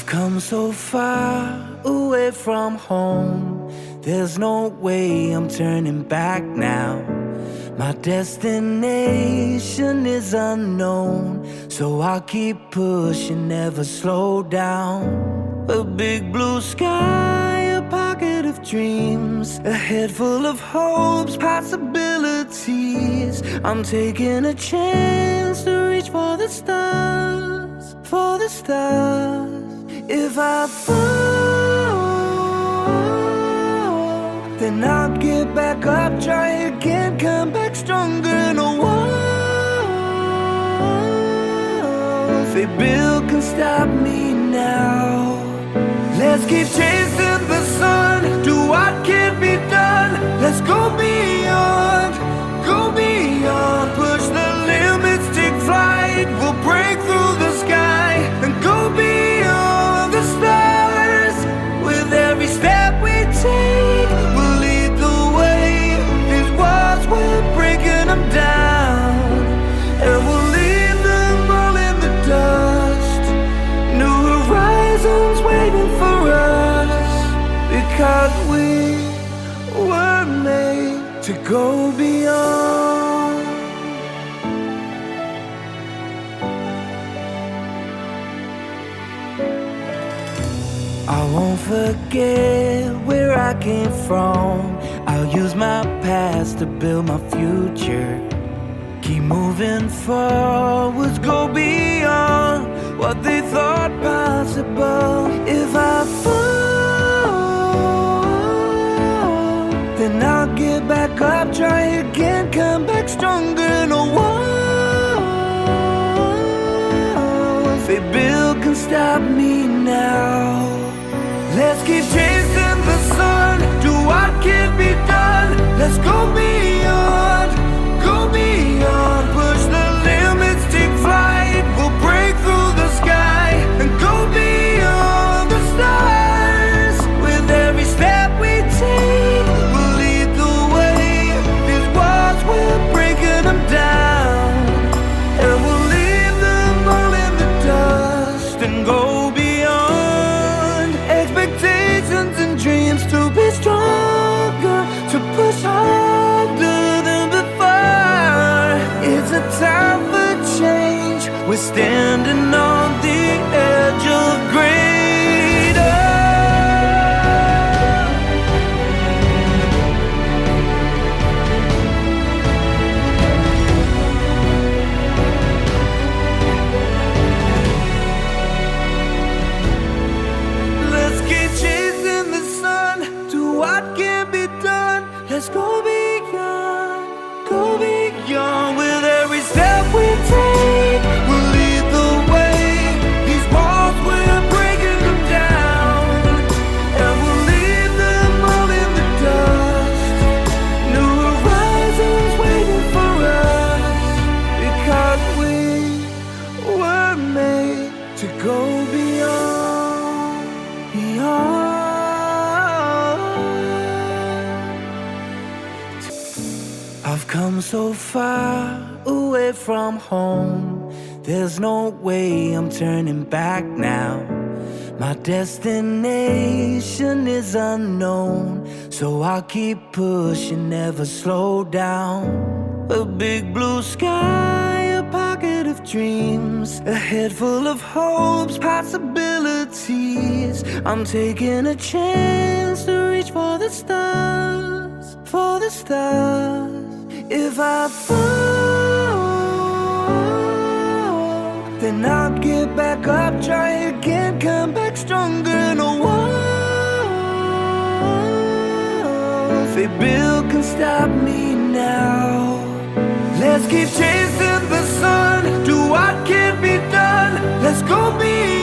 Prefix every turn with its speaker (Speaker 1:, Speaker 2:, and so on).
Speaker 1: I've come so far away from home. There's no way I'm turning back now. My destination is unknown, so I'll keep pushing, never slow down. A big blue sky, a pocket of dreams, a head full of hopes, possibilities. I'm taking a chance to reach for the stars, for the stars. If I fall, then I'll get back up, try again, come back stronger. No walls they build can stop me now. Let's keep chasing the sun, do what can be done. Let's go beyond, push the limits, take flight. We'll break through the sky and go beyond the stars. With every step we take, we'll lead the way. These walls, we're breaking them down, and we'll leave them all in the dust. New horizons waiting for us, because we were made to go beyond. I won't forget where I came from. I'll use my past to build my future. Keep moving forwards, go beyond what they thought possible. If I fall, then I'll get back up, try again, come back stronger. No walls they build can stop me now. Let's keep chasing the sun, do what can be done. Let's go beyond, push the limits, take flight. We'll break through the sky and go beyond the stars. With every step we take, we'll lead the way. These walls, we're breaking them down, and we'll leave them all in the dust and go beyond. Expectations and dreams to be stronger, to push harder than before. It's a time for change, we're standing on the edge of greater. Let's keep chasing the sun, do what can be done. Let's go beyond, with every step we take. We'll lead the way. These walls, we're breaking them down, and we'll leave them all in the dust. New horizons waiting for us, because we were made to go beyond, I've come so far away from home. There's no way I'm turning back now. My destination is unknown, so I'll keep pushing, never slow down. A big blue sky, a pocket of dreams, a head full of hopes, possibilities. I'm taking a chance to reach for the stars, for the stars. If I fall, then I'll get back up, try again, come back stronger. No walls they build can stop me now. Let's keep chasing the sun, do what can be done. Let's go beyond,